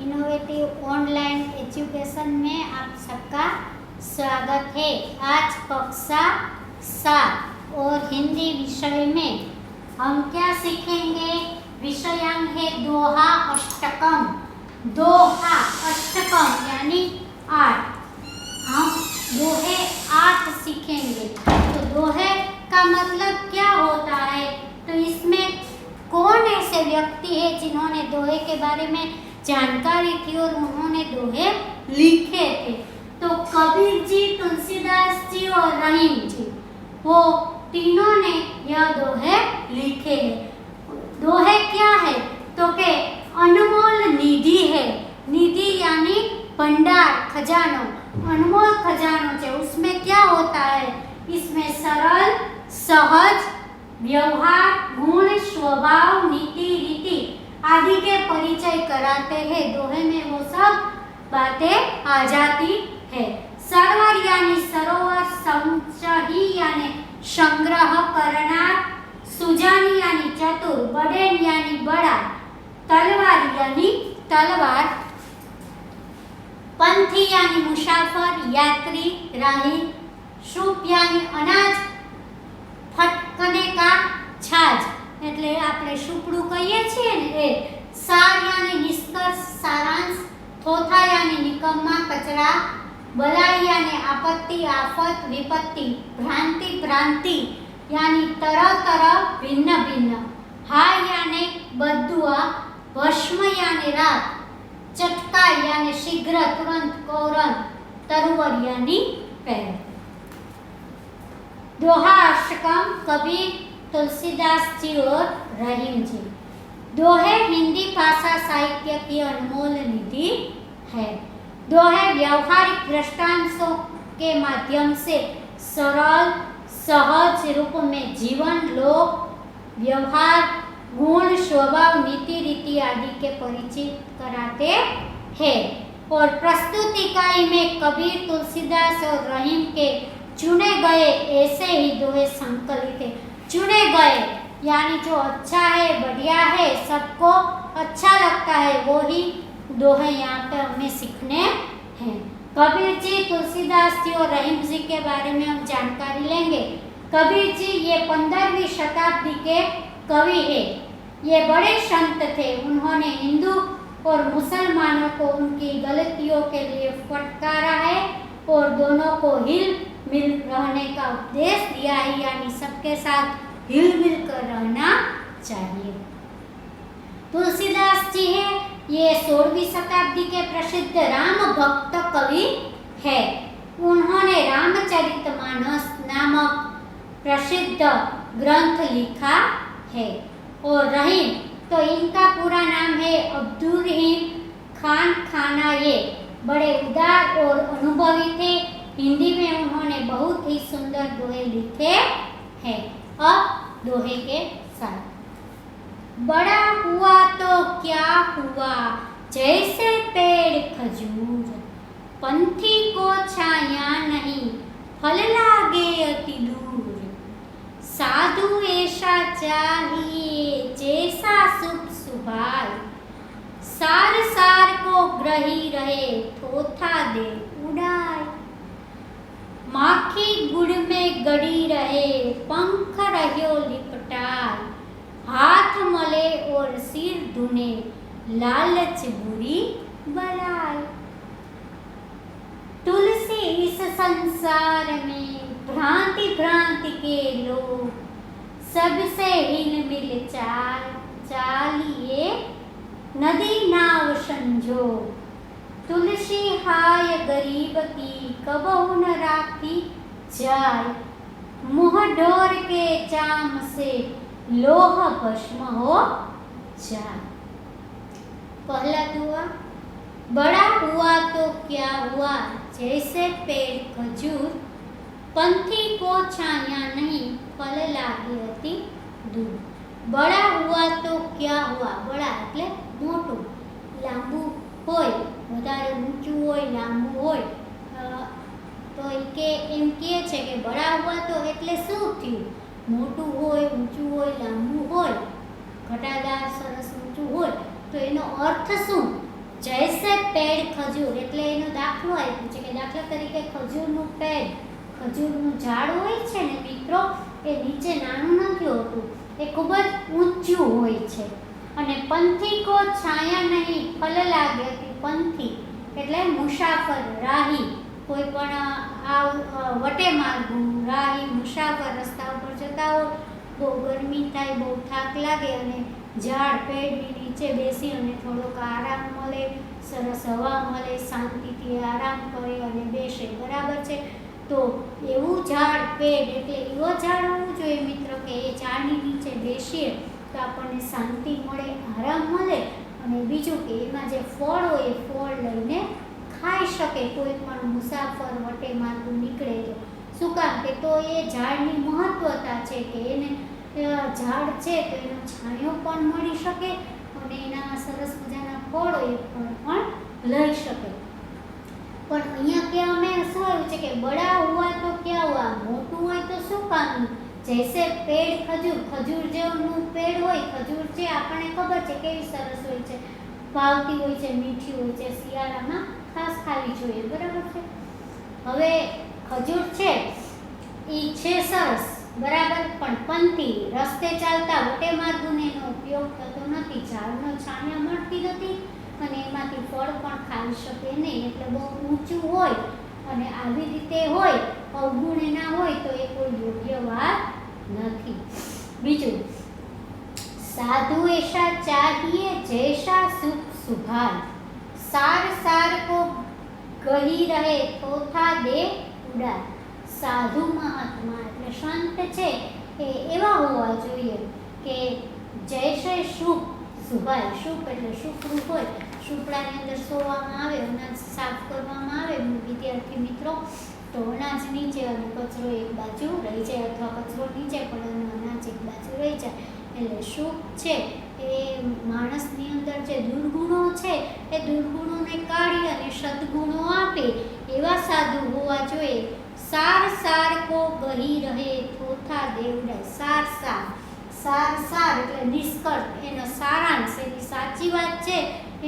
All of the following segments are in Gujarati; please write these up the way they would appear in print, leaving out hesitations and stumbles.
इनोवेटिव ऑनलाइन एजुकेशन में आप सबका स्वागत है। आज कक्षा 7 और हिंदी विषय में हम क्या सीखेंगे? विषयांक है दोहा अष्टकम। दोहा अष्टकम यानी 8। हम दोहे 8 सीखेंगे। तो दोहे का मतलब क्या होता है? तो इसमें कौन ऐसे व्यक्ति है जिन्होंने दोहे के बारे में जानकारी थी और उन्होंने दोहे लिखे थे? तो कबीर जी, तुलसीदास जी और रहीम जी, वो तीनों ने यह दोहे लिखे हैं। दोहे क्या है? तो के अनमोल निधि है। निधि यानी भंडार, खजानो, अनमोल खजानो है। उसमें क्या होता है? इसमें सरल, सहज व्यवहार, गुण, स्वभाव, नीति, रीति आदि के परिचय कराते हैं। दोहे में वो सब बातें आ जाती है। सरवर यानी सरोवर, संचही यानी संग्रह करना, सुजानी यानी चतुर, बड़ेन यानी बड़ा, तलवार यानी तलवार, पंथी यानी मुसाफर, यात्री, राही, सूप यानी अनाज, फटकने का छाज એટલે આપણે સુપડું કહીએ છીએ ને એ, સાર यानी निष्कर्ष, सारांश, थोथा यानी निकम्मा, कचरा, बलाई यानी आपत्ति, आफत, विपत्ति, भ्रांति, भ्रांति यानी तरह तरह, भिन्न भिन्न, हाय यानी बद्दुआ, भस्म यानी रात, चटका यानी शीघ्र, तुरंत, कौरन, तरुवर यानी पैर। दोहा अष्टकम कबीर, तुलसीदास जी और रहीम जी। दोहे हिंदी भाषा साहित्य की अनमोल निधि है। दोहे व्यवहारिक दृष्टांतों के माध्यम से सरल सहज रूप में जीवन, लोक व्यवहार, गुण, स्वभाव, नीति, रीति आदि के परिचित कराते हैं। और प्रस्तुत इकाई में कबीर, तुलसीदास और रहीम के चुने गए ऐसे ही दोहे संकलित है। चुने गए यानी जो अच्छा है, बढ़िया है, सबको अच्छा लगता है, वो ही दोहे यहाँ पे हमें सीखने हैं। कबीर जी, तुलसीदास जी और रहीम जी के बारे में हम जानकारी लेंगे। कबीर जी ये 15वीं शताब्दी के कवि है। ये बड़े संत थे। उन्होंने हिंदू और मुसलमानों को उनकी गलतियों के लिए फटकारा है और दोनों को हिल मिल रहने का उपदेश दिया है, यानी सबके साथ हिल मिल कर रहना चाहिए। तुलसीदास जी है, ये 16वीं शताब्दी के प्रसिद्ध राम भक्त कवि है। उन्होंने रामचरितमानस नामक प्रसिद्ध ग्रंथ लिखा है। और रहीम, तो इनका पूरा नाम है अब्दुल रहीम खान खाना। ये बड़े उदार और अनुभवी थे। हिंदी में उन्होंने बहुत ही सुंदर दोहे लिखे हैं। अब दोहे के साथ। बड़ा हुआ तो क्या हुआ, जैसे पेड़ खजूर, पंथी को छाया नहीं, फल लागे अति दूर। साधु ऐसा चाहिए, जैसा शुभ सुभाय, सार सार को ग्रही रहे, थोथा दे उड़ाए। माखी गुड़ में गड़ी रहे, पंख रह्यो लिपटाए, हाथ मले और सिर धुने, लालच बुरी बलाए। तुलसी इस संसार में भ्रांति भ्रांति के लोग, सबसे हिल मिल चाल, चालिए नदी नाव संजो। तुलसी हाय गरीब की, कबहु न राखी जाय, मुँह ढोर के चाम से, लोह भस्म हो जाए। पहला दुआ। बड़ा हुआ तो क्या हुआ, जैसे पेड़ खजूर, पंथी को छाया नहीं, फल लागे अति दूर। बड़ा हुआ तो क्या हुआ, बड़ा એટલે મોટું, લાંબુ હોય, વધારે ઊંચું હોય, લાંબુ હોય, તો કે એમ કહે છે કે બડા હુઆ તો એટલે શું થયું? મોટું હોય, ઊંચું હોય, લાંબુ હોય, ઘટાદાર, સરસ ઊંચું હોય, તો એનો અર્થ શું? જૈસે પેડ ખજૂર એટલે એનો દાખલો આપ્યો છે કે દાખલા તરીકે ખજૂરનું પેડ, ખજૂરનું ઝાડ હોય છે ને મિત્રો, એ નીચે નાનું નથી હોતું, એ ખૂબ જ ઊંચું હોય છે. અને પંથી કો છાયા નહીં ફલ લાગે હતી. પંથી એટલે મુસાફર, રાહી, કોઈ પણ વટે માર્ગું રાહી મુસાફર રસ્તા ઉપર જતા હોય, બહુ ગરમી થાય, બહુ થાક લાગે અને ઝાડ પેડની નીચે બેસી અને થોડોક આરામ મળે, સરસ હવા મળે, શાંતિથી આરામ કરે અને બેસે, બરાબર છે. તો એવું ઝાડ પેડ એટલે એવો ઝાડ હોવું જોઈએ મિત્રો કે એ ઝાડની નીચે બેસીએ તો આપણને શાંતિ મળે, આરામ મળે અને બીજું કે એમાં જે ફળ હોય એ ફળ લઈને ખાઈ શકે કોઈ પણ મુસાફર વટે માર્ગું નીકળે તો. શું કામ કે તો એ ઝાડની મહત્વતા છે કે એને ઝાડ છે તો એનો છાંયો પણ મળી શકે અને એના સરસ મજાના ફળ હોય એ ફળ પણ લઈ શકે. પણ અહીંયા કે અમે શું આવ્યું છે કે બડા હુઆ તો ક્યાં હુઆ, મોટું હોય તો શું કામનું. જૈસે પેડ ખજૂર, ખજૂર જેવું પેડ હોય, ખજૂર છે આપણને ખબર છે કેવી સરસ હોય છે, ભાવતી હોય છે, મીઠી હોય છે, શિયાળામાં ખાસ ખાવી જોઈએ, બરાબર છે. હવે ખજૂર છે એ છે સરસ, બરાબર, પણ પંથી રસ્તે ચાલતા વટે માર્ગુને એનો ઉપયોગ થતો નથી, ઝાડનો છાંયા મળતી નથી અને એમાંથી ફળ પણ ખાઈ શકે નહીં, એટલે બહુ ઊંચું હોય અને આવી રીતે હોય, અવગુણ એના હોય તો એ કોઈ યોગ્ય વાત નથી. બીજું, સાધુ એશા ચાહીએ જૈસા સુખ સુભાન, સાર સાર કો ગહી રહે થોથા દે ઉડા. સાધુ મહાત્મા એટલે સંત છે એ એવા હોવા જોઈએ કે જૈસે શુભ સુભાય, શુભ એટલે શુભ્ર હોય, શુપડાની અંદર સોવામાં આવે, અનાજ સાફ કરવામાં આવે વિદ્યાર્થી મિત્રો, તો અનાજ નીચે અને કચરો એક બાજુ રહી જાય અથવા કચરો નીચે પણ અનાજ એક બાજુ રહી જાય, એટલે શુભ છે એ માણસની અંદર જે દુર્ગુણો છે એ દુર્ગુણોને કાઢી અને સદગુણો આપે એવા સાધુ હોવા જોઈએ. સાર સાર કો ગહી રહે થોથા દેવડાય. સાર સાર, સાર સાર એટલે નિષ્કર્ષ, એનો સારાંશ, એની સાચી વાત છે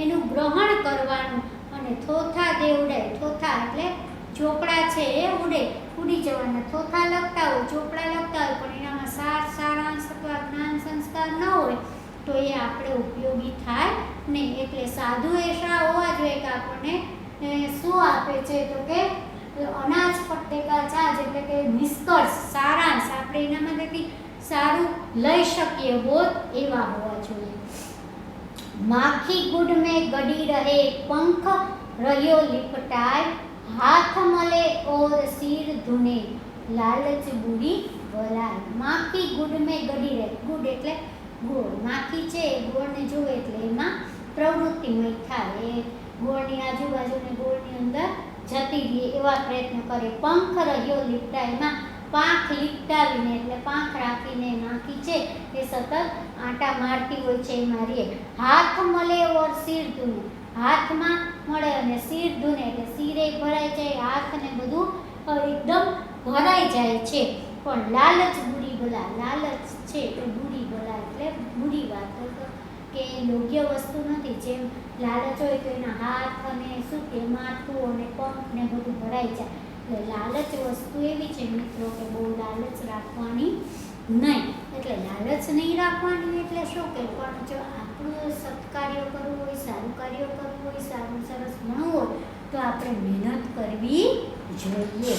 એનું ગ્રહણ કરવાનું અને થોથા દેવડાય, થોથા એટલે ચોપડા છે એ ઉડી જવાના. થોથા લખતા હોય, ચોપડા લખતા હોય પણ એનામાં સાર સારાંશ અથવા જ્ઞાન સંસ્કાર ન હોય તો એ આપણે ઉપયોગી થાય નહીં. એટલે સાધુ એશા હોવા જોઈએ કે આપણને શું આપે છે તો કે અનાજ પટ્ટેકા છાજ એટલે કે નિષ્કર્ષ, સારાંશ, આપણે એનામાંથી સારું લઈ શકીએ બોધ એવા હોવા જોઈએ. માખી ગુડ में गड़ी रहे पंख રહ્યો लिपटाए, हाथ मले और सिर धुने लालच बुरी भलाय. माखी गुड में गड़ी રહે, ગુડ એટલે ગોળ, માખી છે ગોળને જોવે એટલે એમાં પ્રવૃત્તિમય થાય, એ ગોળની આજુબાજુને ગોળની અંદર જતી રહે એવા પ્રયત્ન કરે. પંખ રહ્યો લીપટાય, એમાં પાંખ લીપટાવીને એટલે પાંખ રાખીને માખી છે એ સતત આંટા મારતી હોય છે એમાં રે. હાથ મળે ઓર સિર ધૂને, હાથમાં મળે અને સિર ધૂને એટલે સિરે ભરાઈ જાય, હાથ ને બધું એકદમ ભરાઈ જાય છે. પણ લાલચ બુરી ભલા, લાલચ છે એ બુરી ભલા એટલે બુરી વાત કે યોગ્ય વસ્તુ નથી. જેમ લાલચ હોય તો એના હાથ અને શું કે માથું અને પંખ ને બધું ભરાઈ જાય. એટલે લાલચ વસ્તુ એવી છે મિત્રો કે બહુ લાલચ રાખવાની નહીં. એટલે લાલચ નહીં રાખવાની એટલે શું કે પણ જો આપણું સત્કાર્ય કરવું હોય, સારું કાર્ય કરવું હોય, સારું સરસ ભણવું હોય તો આપણે મહેનત કરવી જોઈએ.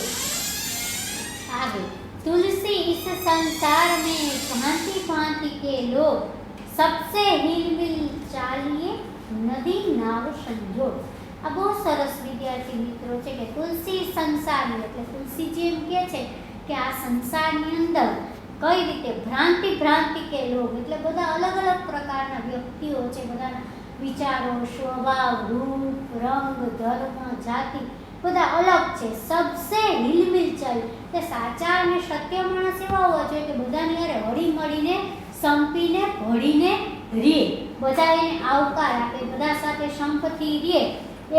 આગળ, तुलसी इस संसार में भांति भांति के लोग, सबसे हिलमिल चालिए नदी नाव संजोग. આ બહુ સરસ વિદ્યાર્થી મિત્રો છે કે તુલસી સંસારની એટલે તુલસીજી એમ કહે છે કે આ સંસારની અંદર કઈ રીતે ભ્રાંતિ કે લોક એટલે બધા અલગ અલગ પ્રકારના વ્યક્તિઓ છે, બધાના વિચારો, સ્વભાવ, રૂપ, રંગ, ધર્મ, જાતિ બધા અલગ છે. સબસે હિલમિલ ચાલી કે સાચા અને સત્ય માણસ એવા હોવા જોઈએ કે બધાની હારે હળી મળીને સંપીને ભળીને રે, બધા એને આવકાર આપે, બધા સાથે સંપથી રે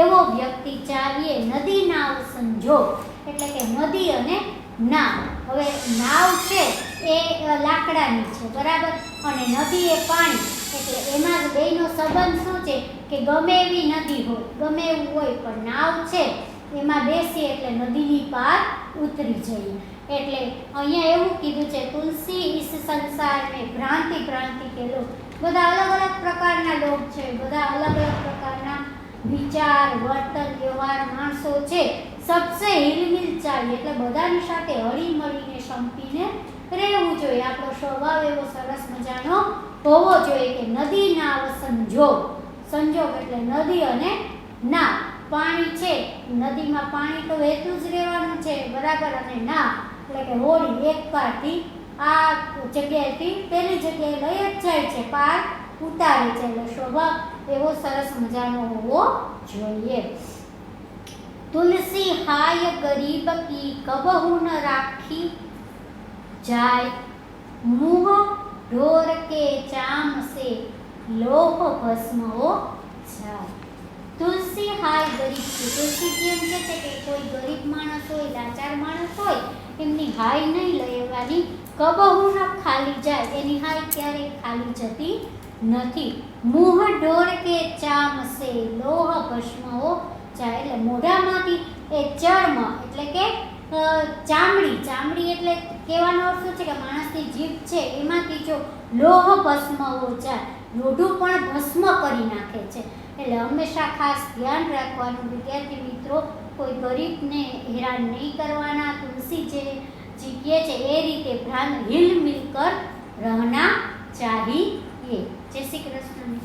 એવો વ્યક્તિ ચાલીએ. નદી નાવ સંજોગ એટલે કે નદી અને નાવ. હવે નાવ છે એ લાકડાની છે, બરાબર, અને નદી એ પાણી એટલે એમાં જ બેયનો સંબંધ શું છે કે ગમે એવી નદી હોય, ગમે એવું હોય, પણ નાવ છે એમાં બેસીએ એટલે નદીની પાર ઉતરી જઈએ. એટલે અહીંયા એવું કીધું છે, તુલસી इस संसार में भ्रांति भ्रांति के लोग, બધા અલગ અલગ પ્રકારના લોક છે, બધા અલગ અલગ પ્રકારના વિચાર, વર્તન, વ્યવહાર માણસો છે. સબસે હિલમિલ ચાહીએ એટલે બધાની સાથે હળી મળીને સંપીને રહેવું જોઈએ. આપણો સ્વભાવ એવો સરસ મજાનો હોવો જોઈએ કે નદી નાવ સંજોગ. સંજોગ એટલે નદી અને નાવ. પાણી છે, નદીમાં પાણી તો વહેતું જ રહેવાનું છે, બરાબર, અને નાવ એટલે કે હોડી એક પારથી આ જગ્યાએથી પેલી જગ્યાએ લઈ જ જાય છે, પાર ઉતારે છે. એટલે સ્વભાવ એવો સરસ મજાનો હોવો જોઈએ. तुलसी हाय गरीब की कबहू न राखी जाय, मुँह ढोर के चाम से लोह भस्म हो जाय. તુલસી હાય ગરીબ की, તુલસીજી એમ કહે છે કે કોઈ ગરીબ માણસ હોય, લાચાર માણસ હોય, એમની હાય નહીં લેવાની, કબહુ ન ખાલી જાય, એની હાય ક્યારેય ખાલી જતી નથી. મુહ ઢોર કે ચામ સે લોહ ભસ્મ હો જાય, એટલે મોઢામાંથી એ ચર્મ એટલે કે ચામડી, ચામડી એટલે કહેવાનો અર્થ શું છે કે માણસની જીભ છે એમાંથી જો લોહ ભસ્મ હો જાય, લોઢું પણ ભસ્મ કરી નાખે છે. એટલે હંમેશા ખાસ ધ્યાન રાખવાનું વિદ્યાર્થી મિત્રો, કોઈ ગરીબને હેરાન નહીં કરવાના. તુલસી જે કહે છે એ રીતે ભ્રાંત હિલ મિલ કર રહેના ચાહીએ. જય શ્રી કૃષ્ણ.